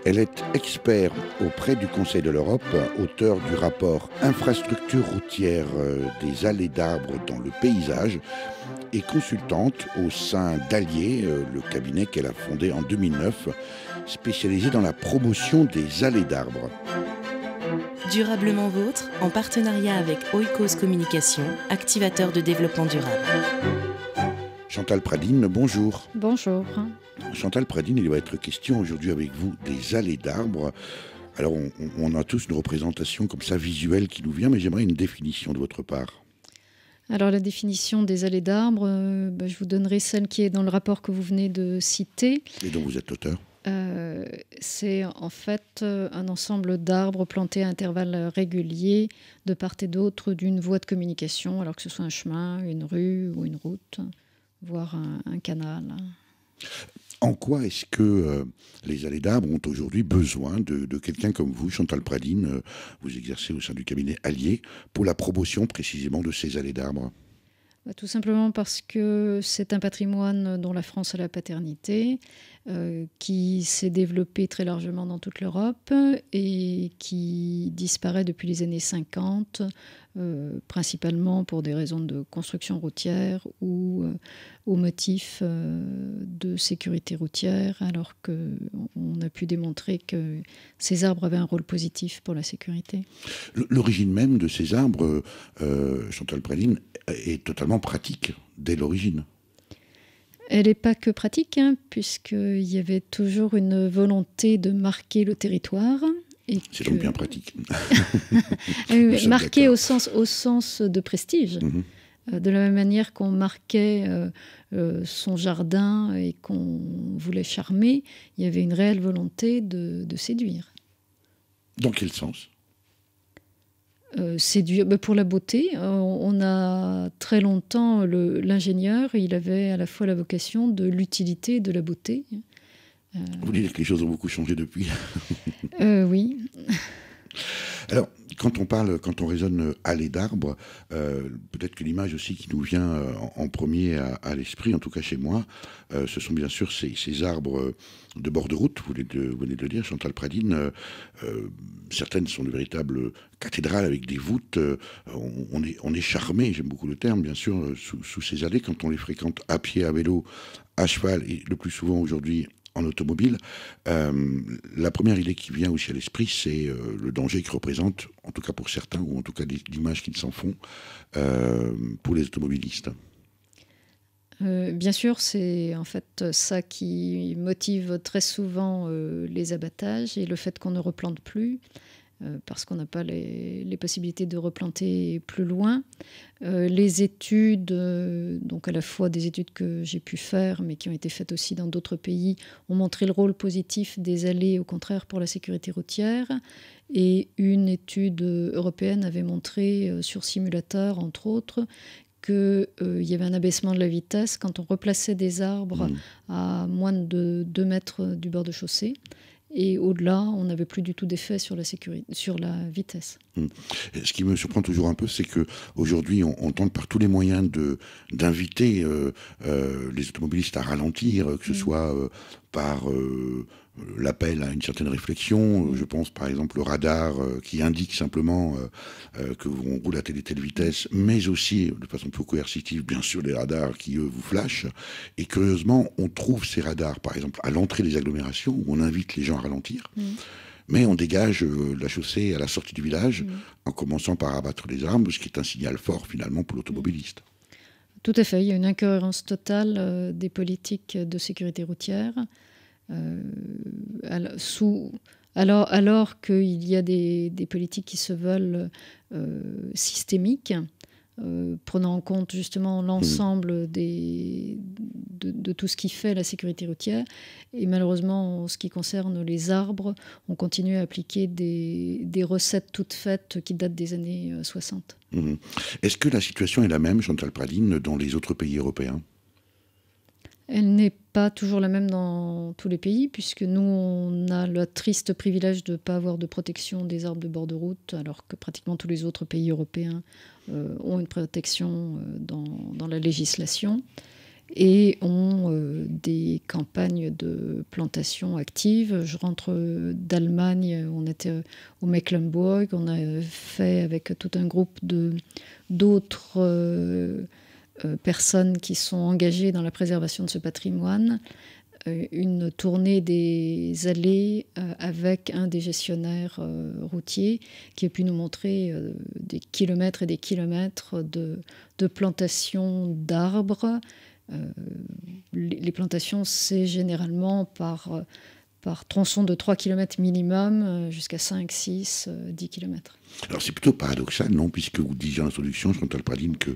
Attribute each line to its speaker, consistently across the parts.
Speaker 1: Elle est experte auprès du Conseil de l'Europe, auteure du rapport Infrastructure routière des allées d'arbres dans le paysage et consultante au sein d'Allier, le cabinet qu'elle a fondé en 2009, spécialisé dans la promotion des allées d'arbres.
Speaker 2: Durablement Vôtre, en partenariat avec Oikos Communication, activateur de développement durable.
Speaker 1: Chantal Pradine, bonjour.
Speaker 3: Bonjour.
Speaker 1: Chantal Pradine, il va être question aujourd'hui avec vous des allées d'arbres. Alors on a tous une représentation comme ça visuelle qui nous vient, mais j'aimerais une définition de votre part.
Speaker 3: Alors la définition des allées d'arbres, je vous donnerai celle qui est dans le rapport que vous venez de citer.
Speaker 1: Et dont vous êtes l'auteur.
Speaker 3: C'est en fait un ensemble d'arbres plantés à intervalles réguliers de part et d'autre d'une voie de communication, alors que ce soit un chemin, une rue ou une route, voire un canal.
Speaker 1: En quoi est-ce que les allées d'arbres ont aujourd'hui besoin de quelqu'un comme vous, Chantal Pradine, vous exercez au sein du cabinet Allier, pour la promotion précisément de ces allées d'arbres ?
Speaker 3: Tout simplement parce que c'est un patrimoine dont la France a la paternité, qui s'est développé très largement dans toute l'Europe et qui disparaît depuis les années 50, principalement pour des raisons de construction routière ou au motif de sécurité routière, alors qu'on a pu démontrer que ces arbres avaient un rôle positif pour la sécurité.
Speaker 1: L'origine même de ces arbres, Chantal Pradine, est totalement pratique dès l'origine.
Speaker 3: Elle n'est pas que pratique, puisqu'il y avait toujours une volonté de marquer le territoire.
Speaker 1: C'est donc bien pratique.
Speaker 3: Marquer au sens de prestige. Mm-hmm. De la même manière qu'on marquait son jardin et qu'on voulait charmer, il y avait une réelle volonté de séduire.
Speaker 1: Dans quel sens ?
Speaker 3: Séduire pour la beauté. On a très longtemps, l'ingénieur, il avait à la fois la vocation de l'utilité et de la beauté.
Speaker 1: Vous dites que les choses ont beaucoup changé depuis.
Speaker 3: Oui.
Speaker 1: Alors, quand on raisonne allées d'arbres, peut-être que l'image aussi qui nous vient en premier à l'esprit, en tout cas chez moi, ce sont bien sûr ces arbres de bord de route, vous venez de le dire, Chantal Pradine. Certaines sont de véritables cathédrales avec des voûtes. On est charmé, j'aime beaucoup le terme, bien sûr, sous ces allées, quand on les fréquente à pied, à vélo, à cheval, et le plus souvent aujourd'hui en automobile. La première idée qui vient aussi à l'esprit, c'est le danger que représente, en tout cas pour certains, ou en tout cas l'image qu'ils s'en font, pour les automobilistes.
Speaker 3: Bien sûr, c'est en fait ça qui motive très souvent les abattages et le fait qu'on ne replante plus, parce qu'on n'a pas les possibilités de replanter plus loin. Les études, donc à la fois des études que j'ai pu faire, mais qui ont été faites aussi dans d'autres pays, ont montré le rôle positif des allées, au contraire, pour la sécurité routière. Et une étude européenne avait montré, sur simulateur, entre autres, qu'il y avait un abaissement de la vitesse quand on replaçait des arbres à moins de 2 mètres du bord de chaussée. Et au-delà, on n'avait plus du tout d'effet sur la vitesse.
Speaker 1: Ce qui me surprend toujours un peu, c'est qu'aujourd'hui, on tente par tous les moyens d'inviter les automobilistes à ralentir, que ce soit par l'appel à une certaine réflexion. Je pense par exemple au radar qui indique simplement que on roule à telle et telle vitesse, mais aussi de façon peu coercitive, bien sûr, les radars qui, eux, vous flashent. Et curieusement, on trouve ces radars, par exemple, à l'entrée des agglomérations, où on invite les gens à ralentir. Mais on dégage la chaussée à la sortie du village, en commençant par abattre les arbres, ce qui est un signal fort, finalement, pour l'automobiliste.
Speaker 3: Tout à fait. Il y a une incohérence totale des politiques de sécurité routière. Alors qu'il y a des politiques qui se veulent systémiques, prenant en compte justement l'ensemble de tout ce qui fait la sécurité routière. Et malheureusement, en ce qui concerne les arbres, on continue à appliquer des recettes toutes faites qui datent des années 60.
Speaker 1: Est-ce que la situation est la même, Chantal Pradine, dans les autres pays européens ?
Speaker 3: Elle n'est pas toujours la même dans tous les pays, puisque nous, on a le triste privilège de ne pas avoir de protection des arbres de bord de route, alors que pratiquement tous les autres pays européens ont une protection dans la législation. et ont des campagnes de plantation actives. Je rentre d'Allemagne, on était au Mecklembourg, on a fait avec tout un groupe d'autres personnes qui sont engagées dans la préservation de ce patrimoine, une tournée des allées avec un des gestionnaires routiers qui a pu nous montrer des kilomètres et des kilomètres de plantations d'arbres. Les plantations, c'est généralement par tronçon de 3 km minimum jusqu'à 5, 6, 10 km.
Speaker 1: Alors c'est plutôt paradoxal, non, puisque vous disiez en introduction, Chantal Pradines, que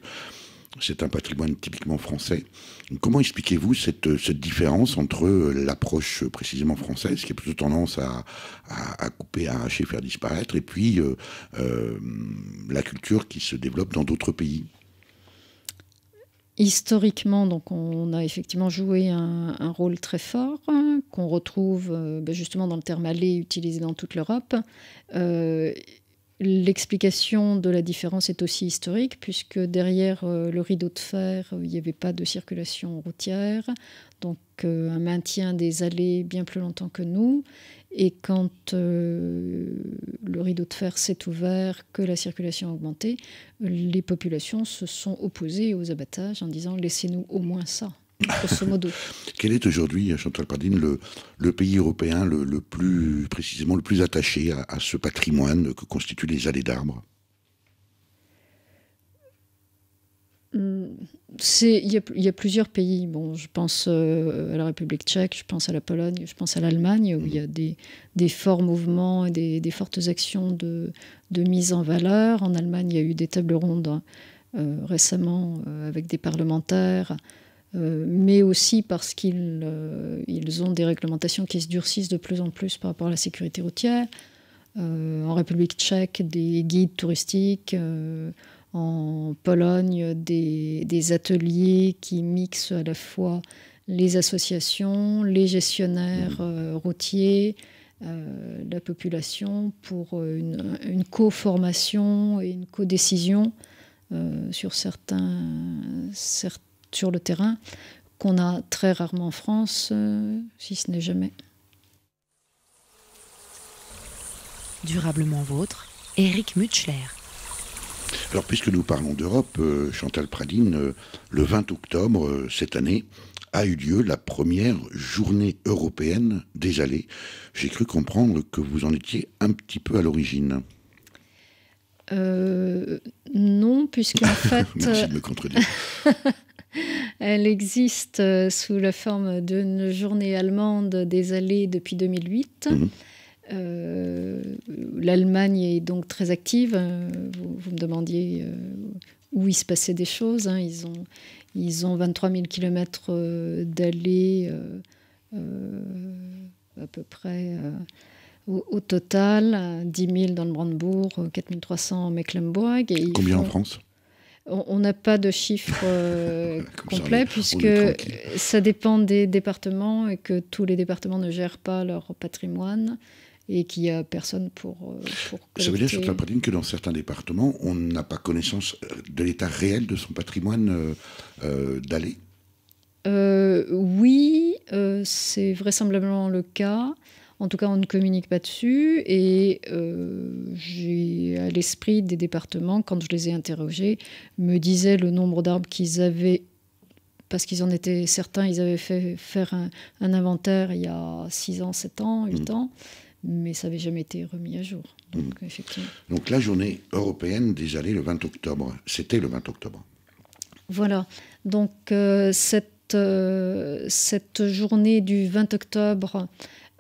Speaker 1: c'est un patrimoine typiquement français. Comment expliquez-vous cette différence entre l'approche précisément française, qui a plutôt tendance à couper, à arracher, faire disparaître, et puis la culture qui se développe dans d'autres pays ?
Speaker 3: Historiquement, donc, on a effectivement joué un rôle très fort, qu'on retrouve justement dans le terme allée utilisé dans toute l'Europe. L'explication de la différence est aussi historique, puisque derrière le rideau de fer, il n'y avait pas de circulation routière, donc un maintien des allées bien plus longtemps que nous. Et quand le rideau de fer s'est ouvert, que la circulation a augmenté, les populations se sont opposées aux abattages en disant « laissez-nous au moins ça ». Grosso modo.
Speaker 1: Quel est aujourd'hui, Chantal Pradines, le pays européen le plus précisément, le plus attaché à ce patrimoine que constituent les allées d'arbres ?
Speaker 3: Il y a plusieurs pays. Bon, je pense à la République tchèque, je pense à la Pologne, je pense à l'Allemagne, où il y a des forts mouvements et des fortes actions de mise en valeur. En Allemagne, il y a eu des tables rondes récemment avec des parlementaires, mais aussi parce qu'ils ont des réglementations qui se durcissent de plus en plus par rapport à la sécurité routière. En République tchèque, des guides touristiques. En Pologne, des ateliers qui mixent à la fois les associations, les gestionnaires routiers, la population pour une co-formation et une co-décision sur le terrain qu'on a très rarement en France, si ce n'est jamais.
Speaker 2: Durablement vôtre, Éric Mutschler.
Speaker 1: Alors, puisque nous parlons d'Europe, Chantal Pradines, le 20 octobre cette année, a eu lieu la première journée européenne des allées. J'ai cru comprendre que vous en étiez un petit peu à l'origine.
Speaker 3: Non, puisqu'en fait...
Speaker 1: Merci de me contredire.
Speaker 3: Elle existe sous la forme d'une journée allemande des allées depuis 2008. L'Allemagne est donc très active. Vous me demandiez où il se passait des choses. Hein. Ils ont 23 000 km d'allées à peu près au total, 10 000 dans le Brandebourg, 4 300 en Mecklembourg. Et
Speaker 1: combien en France ?
Speaker 3: On n'a pas de chiffre complet, puisque ça dépend des départements et que tous les départements ne gèrent pas leur patrimoine. Et qu'il n'y a personne pour collecter.
Speaker 1: Ça veut dire, Chantal Pradines, que dans certains départements, on n'a pas connaissance de l'état réel de son patrimoine d'allées ?
Speaker 3: Oui, c'est vraisemblablement le cas. En tout cas, on ne communique pas dessus. Et j'ai à l'esprit des départements, quand je les ai interrogés, me disaient le nombre d'arbres qu'ils avaient, parce qu'ils en étaient certains, ils avaient fait faire un inventaire il y a 6 ans, 7 ans, 8 ans. Mais ça n'avait jamais été remis à jour. Donc, effectivement.
Speaker 1: Donc la journée européenne des allées le 20 octobre, c'était le 20 octobre.
Speaker 3: Voilà. Donc cette journée du 20 octobre,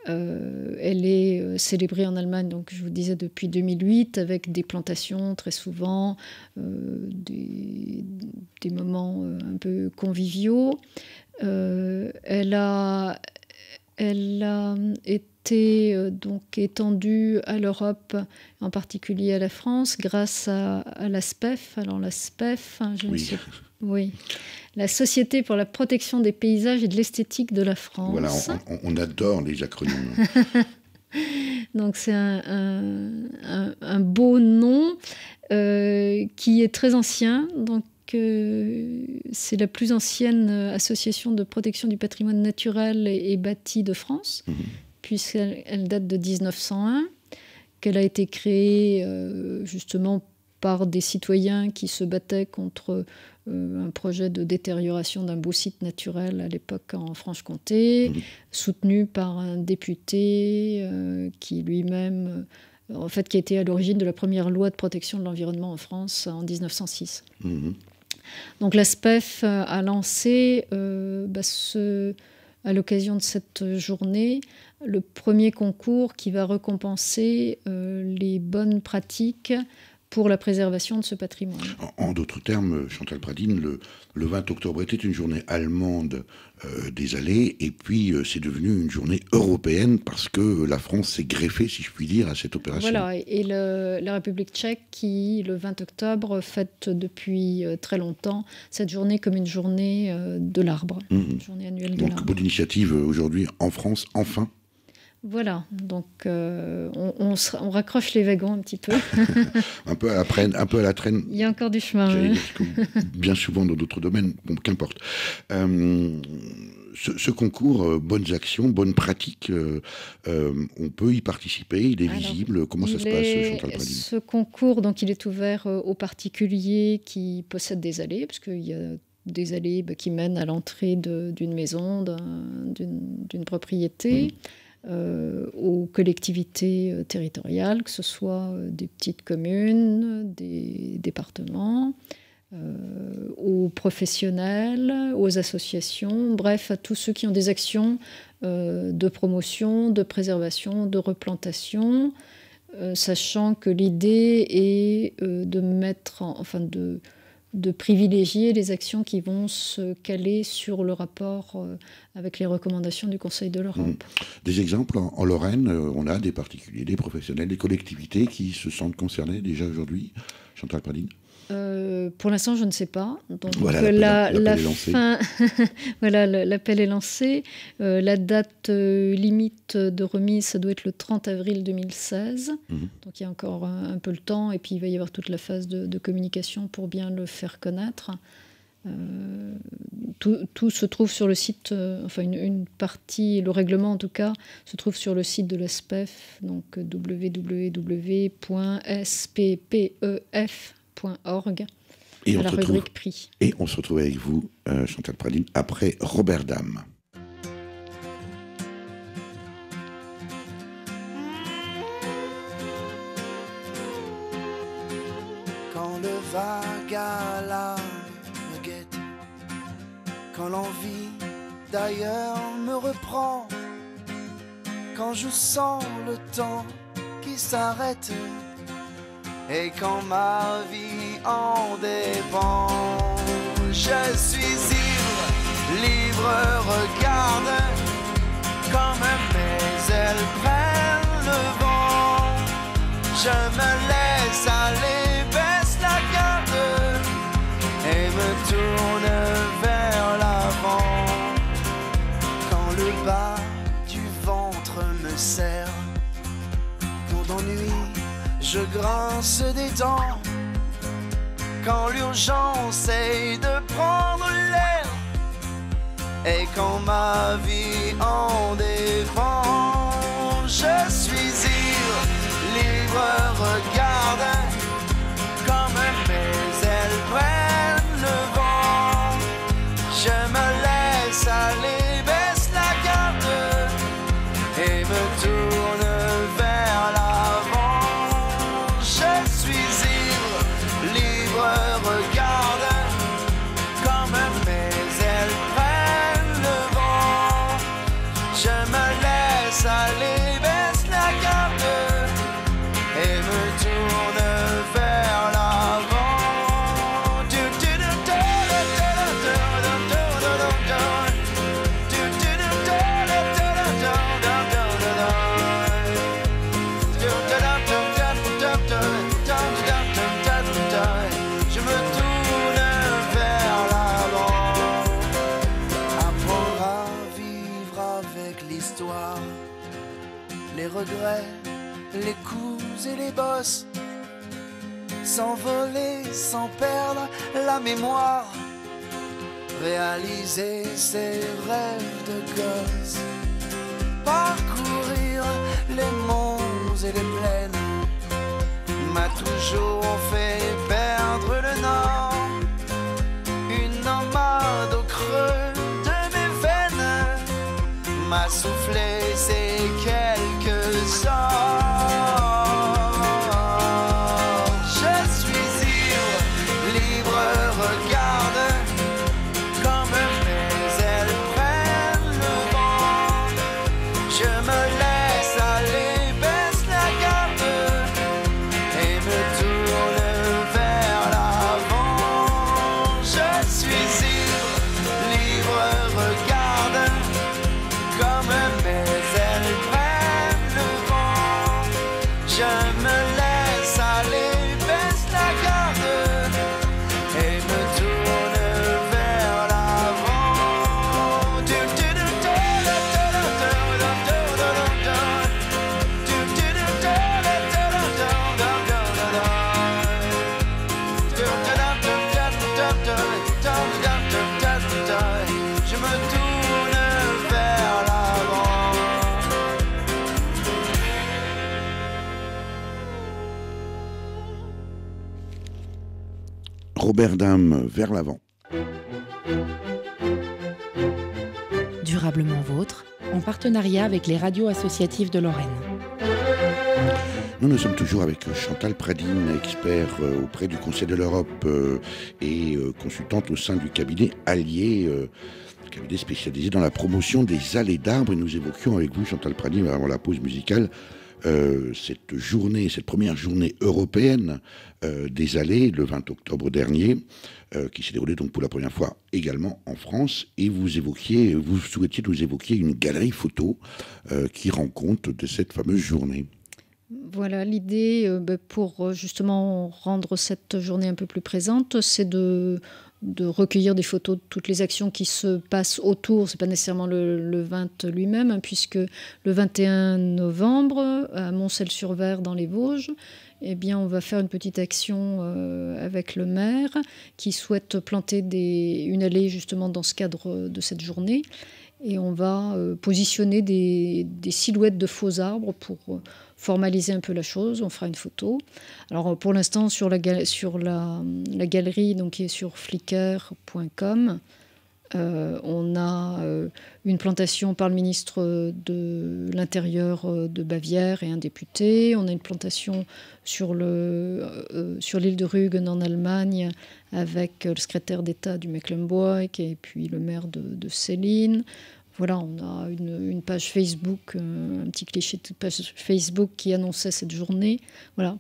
Speaker 3: elle est célébrée en Allemagne, donc je vous disais depuis 2008, avec des plantations très souvent, des moments un peu conviviaux. Elle a été donc étendue à l'Europe, en particulier à la France, grâce à la SPEF. Alors la SPEF, la Société pour la protection des paysages et de l'esthétique de la France.
Speaker 1: Voilà, on adore les acronymes.
Speaker 3: Donc c'est un beau nom qui est très ancien. Donc que c'est la plus ancienne association de protection du patrimoine naturel et bâti de France, puisqu'elle date de 1901, qu'elle a été créée justement par des citoyens qui se battaient contre un projet de détérioration d'un beau site naturel à l'époque en Franche-Comté, soutenu par un député qui lui-même, qui a été à l'origine de la première loi de protection de l'environnement en France en 1906. Donc la SPEF a lancé, à l'occasion de cette journée, le premier concours qui va récompenser les bonnes pratiques pour la préservation de ce patrimoine.
Speaker 1: En d'autres termes, Chantal Pradine, le 20 octobre était une journée allemande des allées, et puis c'est devenu une journée européenne parce que la France s'est greffée, si je puis dire, à cette opération.
Speaker 3: Voilà, et la République tchèque qui, le 20 octobre, fête depuis très longtemps cette journée comme une journée de l'arbre, une journée annuelle de l'arbre.
Speaker 1: Donc, bonne initiative aujourd'hui en France, enfin.
Speaker 3: Voilà, donc on raccroche les wagons un petit peu.
Speaker 1: un peu à la traîne.
Speaker 3: Il y a encore du chemin.
Speaker 1: Bien souvent dans d'autres domaines, bon, qu'importe. Ce concours, bonnes actions, bonnes pratiques, on peut y participer, il est visible. Comment ça se passe, Chantal Pradine ?
Speaker 3: Ce concours, donc, il est ouvert aux particuliers qui possèdent des allées, parce qu'il y a des allées qui mènent à l'entrée d'une maison, d'une propriété. Aux collectivités territoriales, que ce soit des petites communes, des départements, aux professionnels, aux associations, bref, à tous ceux qui ont des actions de promotion, de préservation, de replantation, sachant que l'idée est de mettre, de privilégier les actions qui vont se caler sur le rapport avec les recommandations du Conseil de l'Europe.
Speaker 1: Des exemples, en Lorraine, on a des particuliers, des professionnels, des collectivités qui se sentent concernés déjà aujourd'hui, Chantal Pradine ?
Speaker 3: Pour l'instant, je ne sais pas. Donc,
Speaker 1: voilà, l'appel est lancé.
Speaker 3: Voilà, l'appel est lancé. La date limite de remise, ça doit être le 30 avril 2016. Donc, il y a encore un peu le temps. Et puis, il va y avoir toute la phase de communication pour bien le faire connaître. Tout se trouve sur le site, une partie, le règlement en tout cas, se trouve sur le site de la SPEF, donc www.sppef.org,
Speaker 1: et
Speaker 3: à la rubrique prix.
Speaker 1: Et on se retrouve avec vous, Chantal Pradine, après Robert Dame.
Speaker 4: Quand le vague à la me guette, quand l'envie d'ailleurs me reprend, quand je sens le temps qui s'arrête, et quand ma vie en dépend, je suis libre, regarde comme mes ailes prennent le vent, je me laisse aller, baisse la garde et me tourne vers l'avant. Quand le bas du ventre me serre, quand d'ennui je grince des dents, quand l'urgence est de prendre l'air, et quand ma vie en dépend, je suis libre, regarde comme mes ailes prennent le vent, je me laisse aller, baisse la garde et me tourne vers l'avant. Je suis libre, regarde comme mes ailes prennent le vent, je me laisse aller, baisse la garde et me tourne vers l'avant. Je me tourne vers l'avant. Apprendre à vivre avec l'histoire, les regrets, les coups et les bosses, s'envoler sans perdre la mémoire, réaliser ses rêves de gosse, parcourir les monts et les plaines m'a toujours fait perdre le nord. Une emmade au creux de mes veines m'a soufflé ces quelques heures. Je suis ivre, libre, regarde comme mes ailes prennent le vent. Je me laisse aller, baisse la garde et me tourne vers l'avant. Je suis ivre, libre, regarde comme mes ailes prennent le vent. Je me laisse aller, baisse la garde et me tourne vers l'avant. Je me tourne vers l'avant.
Speaker 1: Robert Dame, Vers l'avant.
Speaker 2: Durablement vôtre, en partenariat avec les radios associatives de Lorraine.
Speaker 1: Nous sommes toujours avec Chantal Pradine, expert auprès du Conseil de l'Europe et consultante au sein du cabinet Allier, cabinet spécialisé dans la promotion des allées d'arbres. Et nous évoquions avec vous, Chantal Pradine, avant la pause musicale, cette journée, cette première journée européenne des allées, le 20 octobre dernier, qui s'est déroulée donc pour la première fois également en France. Et vous souhaitiez nous évoquer une galerie photo qui rend compte de cette fameuse journée.
Speaker 3: Voilà, l'idée pour justement rendre cette journée un peu plus présente, c'est de recueillir des photos de toutes les actions qui se passent autour. Ce n'est pas nécessairement le 20 lui-même, hein, puisque le 21 novembre, à Moncel-sur-Vert dans les Vosges, eh bien, on va faire une petite action avec le maire qui souhaite planter une allée justement dans ce cadre de cette journée. Et on va positionner des silhouettes de faux arbres pour formaliser un peu la chose. On fera une photo. Alors pour l'instant, sur la galerie donc, qui est sur flickr.com, on a une plantation par le ministre de l'Intérieur de Bavière et un député. On a une plantation sur l'île de Rügen en Allemagne avec le secrétaire d'État du Mecklembourg et puis le maire de Céline. Voilà, on a une page Facebook, un petit cliché de page Facebook qui annonçait cette journée. Voilà.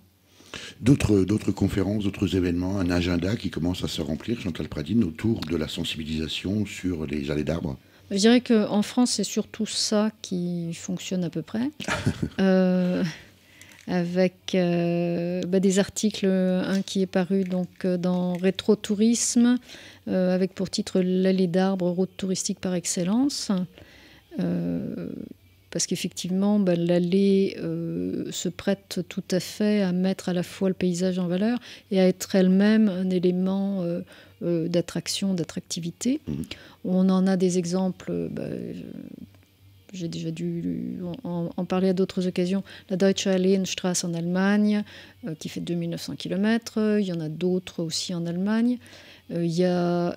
Speaker 1: D'autres conférences, d'autres événements, un agenda qui commence à se remplir, Chantal Pradine, autour de la sensibilisation sur les allées d'arbres?
Speaker 3: Je dirais qu'en France, c'est surtout ça qui fonctionne à peu près. Avec des articles, un qui est paru donc, dans Rétro-Tourisme, avec pour titre « L'allée d'arbres, route touristique par excellence ». Parce qu'effectivement, l'allée se prête tout à fait à mettre à la fois le paysage en valeur et à être elle-même un élément d'attraction, d'attractivité. On en a des exemples... j'ai déjà dû en parler à d'autres occasions. La Deutsche Alleenstraße en Allemagne, qui fait 2900 km. Il y en a d'autres aussi en Allemagne. Il y a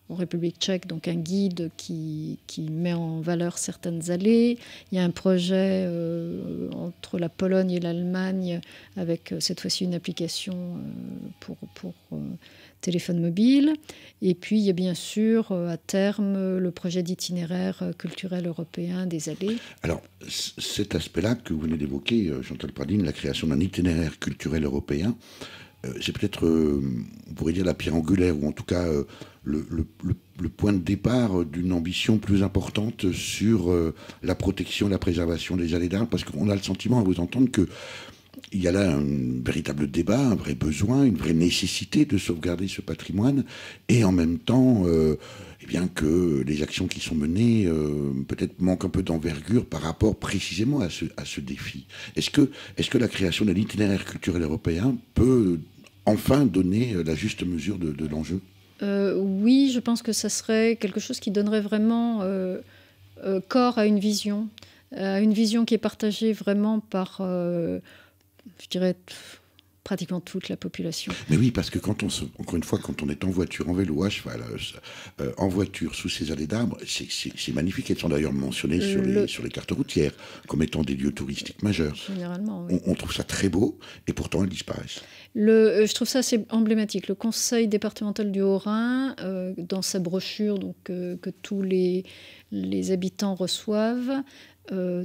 Speaker 3: en République tchèque donc un guide qui met en valeur certaines allées. Il y a un projet entre la Pologne et l'Allemagne avec cette fois-ci une application pour téléphone mobile. Et puis, il y a bien sûr, à terme, le projet d'itinéraire culturel européen des allées.
Speaker 1: Alors, cet aspect-là que vous venez d'évoquer, Chantal Pradine, la création d'un itinéraire culturel européen, c'est peut-être, on pourrait dire, la pierre angulaire, ou en tout cas le point de départ d'une ambition plus importante sur la protection, la préservation des allées d'arbres, parce qu'on a le sentiment, à vous entendre, que il y a là un véritable débat, un vrai besoin, une vraie nécessité de sauvegarder ce patrimoine, et en même temps, eh bien que les actions qui sont menées peut-être manquent un peu d'envergure par rapport précisément à ce défi. Est-ce que la création d'un itinéraire culturel européen peut enfin donner la juste mesure de l'enjeu ?
Speaker 3: Oui, je pense que ça serait quelque chose qui donnerait vraiment corps à une vision qui est partagée vraiment par, je dirais, pratiquement toute la population.
Speaker 1: Mais oui, parce que encore une fois, quand on est en voiture, en vélo, à cheval, en voiture, sous ces allées d'arbres, c'est magnifique. Elles sont d'ailleurs mentionnées sur les cartes routières comme étant des lieux touristiques majeurs.
Speaker 3: Généralement, oui.
Speaker 1: On trouve ça très beau, et pourtant elles disparaissent.
Speaker 3: Je trouve ça assez emblématique. Le Conseil départemental du Haut-Rhin, dans sa brochure donc, que tous les habitants reçoivent,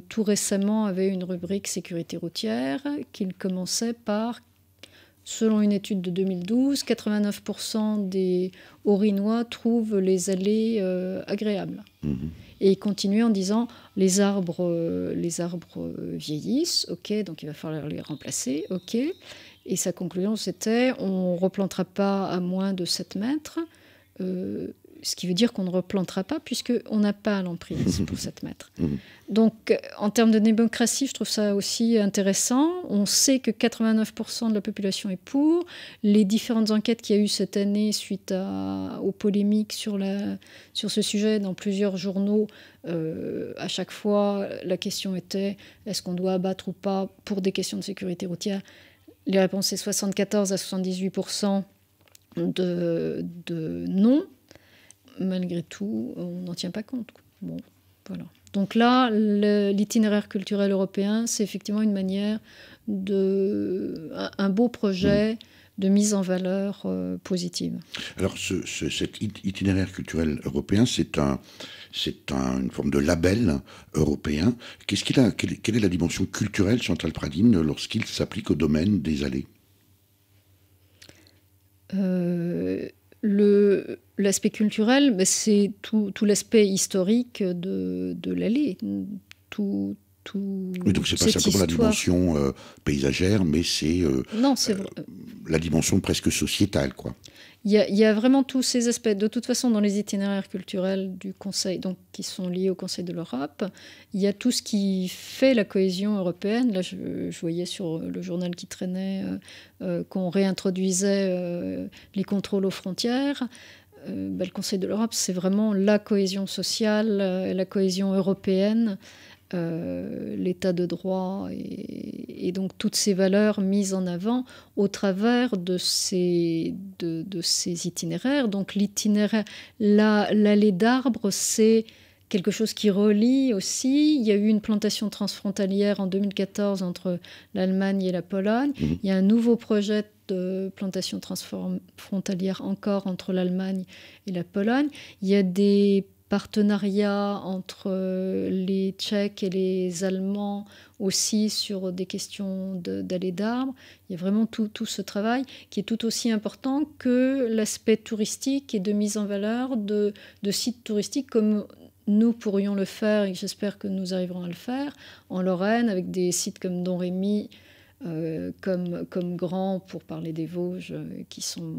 Speaker 3: tout récemment avait une rubrique sécurité routière qu'il commençait par, selon une étude de 2012, 89% des Haut-Rhinois trouvent les allées agréables. Mmh. Et il continuait en disant les arbres vieillissent, ok, donc il va falloir les remplacer, ok. Et sa conclusion c'était on ne replantera pas à moins de 7 mètres. Ce qui veut dire qu'on ne replantera pas puisqu'on n'a pas l'emprise pour 7 mètres. Donc, en termes de démocratie, je trouve ça aussi intéressant. On sait que 89% de la population est pour. Les différentes enquêtes qu'il y a eu cette année suite aux polémiques sur ce sujet dans plusieurs journaux, à chaque fois, la question était est-ce qu'on doit abattre ou pas pour des questions de sécurité routière ? Les réponses, c'est 74 à 78% de non. Malgré tout, on n'en tient pas compte. Bon, voilà. Donc là, l'itinéraire culturel européen, c'est effectivement une manière un beau projet de mise en valeur positive.
Speaker 1: Alors, cet itinéraire culturel européen, c'est une forme de label européen. Quelle est la dimension culturelle, Chantal Pradines, lorsqu'il s'applique au domaine des allées ?
Speaker 3: L'aspect culturel, c'est tout l'aspect historique de l'allée.
Speaker 1: Oui, donc c'est pas simplement la dimension paysagère, mais c'est la dimension presque sociétale, quoi.
Speaker 3: Il y a vraiment tous ces aspects. De toute façon, dans les itinéraires culturels du Conseil, donc qui sont liés au Conseil de l'Europe, il y a tout ce qui fait la cohésion européenne. Là, je voyais sur le journal qui traînait qu'on réintroduisait les contrôles aux frontières. Le Conseil de l'Europe, c'est vraiment la cohésion sociale, la cohésion européenne. L'état de droit et donc toutes ces valeurs mises en avant au travers de ces itinéraires. Donc l'itinéraire, l'allée d'arbres, c'est quelque chose qui relie aussi. Il y a eu une plantation transfrontalière en 2014 entre l'Allemagne et la Pologne. Il y a un nouveau projet de plantation transfrontalière encore entre l'Allemagne et la Pologne. Il y a des partenariat entre les Tchèques et les Allemands aussi sur des questions d'allées d'arbres. Il y a vraiment tout ce travail qui est tout aussi important que l'aspect touristique et de mise en valeur de sites touristiques comme nous pourrions le faire et j'espère que nous arriverons à le faire en Lorraine avec des sites comme Domrémy, comme Grand pour parler des Vosges qui sont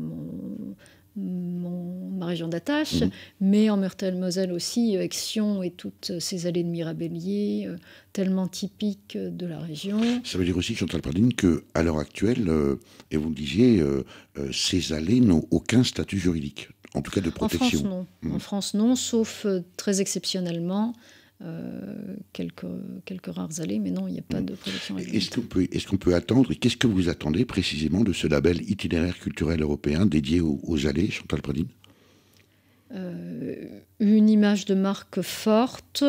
Speaker 3: ma région d'attache, mais en Meurthe-et-Moselle aussi, Action et toutes ces allées de Mirabellier, tellement typiques de la région.
Speaker 1: Ça veut dire aussi, Chantal Pradines, qu'à l'heure actuelle, et vous le disiez, ces allées n'ont aucun statut juridique, en tout cas de protection.
Speaker 3: En France, non. En France, non, sauf très exceptionnellement. Quelques rares allées, mais non, il n'y a pas de protection.
Speaker 1: Est-ce qu'on peut attendre, et qu'est-ce que vous attendez précisément de ce label itinéraire culturel européen dédié aux allées, Chantal Pradines ?
Speaker 3: Une image de marque forte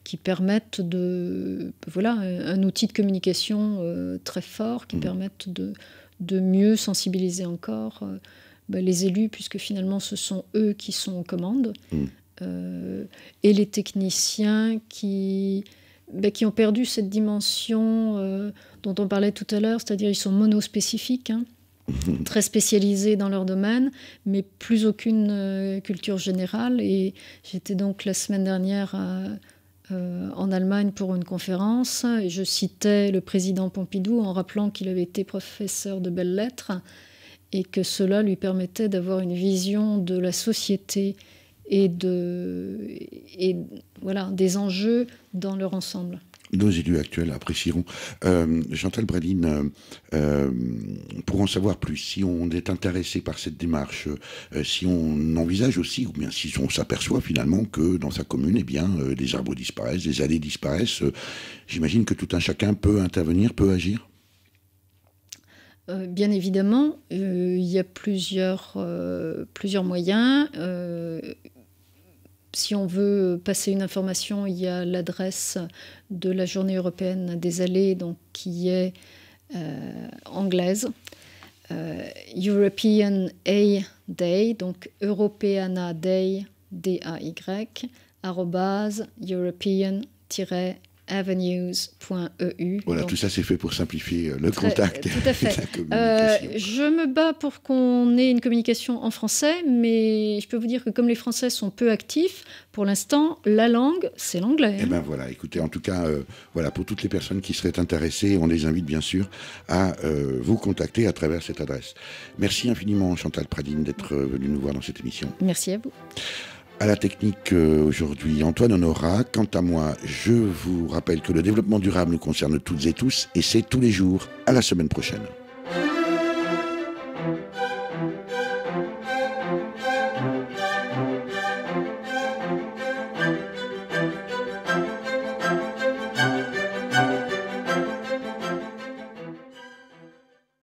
Speaker 3: qui permette un outil de communication très fort qui permette de mieux sensibiliser encore les élus, puisque finalement ce sont eux qui sont aux commandes. Et les techniciens qui ont perdu cette dimension dont on parlait tout à l'heure, c'est-à-dire ils sont monospécifiques, très spécialisés dans leur domaine, mais plus aucune culture générale. Et j'étais donc la semaine dernière en Allemagne pour une conférence. Et je citais le président Pompidou en rappelant qu'il avait été professeur de belles-lettres et que cela lui permettait d'avoir une vision de la société et voilà, des enjeux dans leur ensemble.
Speaker 1: Nos élus actuels apprécieront. Chantal Bradine, pour en savoir plus, si on est intéressé par cette démarche, si on envisage aussi, ou bien si on s'aperçoit finalement que dans sa commune, eh bien, des arbres disparaissent, des allées disparaissent, j'imagine que tout un chacun peut intervenir, peut agir.
Speaker 3: Bien évidemment, il y a plusieurs moyens. Si on veut passer une information, il y a l'adresse de la Journée européenne des allées, donc, qui est anglaise. European A Day, donc Europeana Day, D-A-Y, @european-avenues.eu.
Speaker 1: Voilà,
Speaker 3: donc,
Speaker 1: tout ça c'est fait pour simplifier le contact.
Speaker 3: Tout à fait.
Speaker 1: La communication.
Speaker 3: Je me bats pour qu'on ait une communication en français, mais je peux vous dire que comme les Français sont peu actifs, pour l'instant, la langue, c'est l'anglais.
Speaker 1: Eh bien voilà, écoutez, en tout cas, voilà, pour toutes les personnes qui seraient intéressées, on les invite bien sûr à vous contacter à travers cette adresse. Merci infiniment Chantal Bradine d'être venue nous voir dans cette émission.
Speaker 3: Merci à vous.
Speaker 1: À la technique aujourd'hui, Antoine Honorat. Quant à moi, je vous rappelle que le développement durable nous concerne toutes et tous et c'est tous les jours. À la semaine prochaine.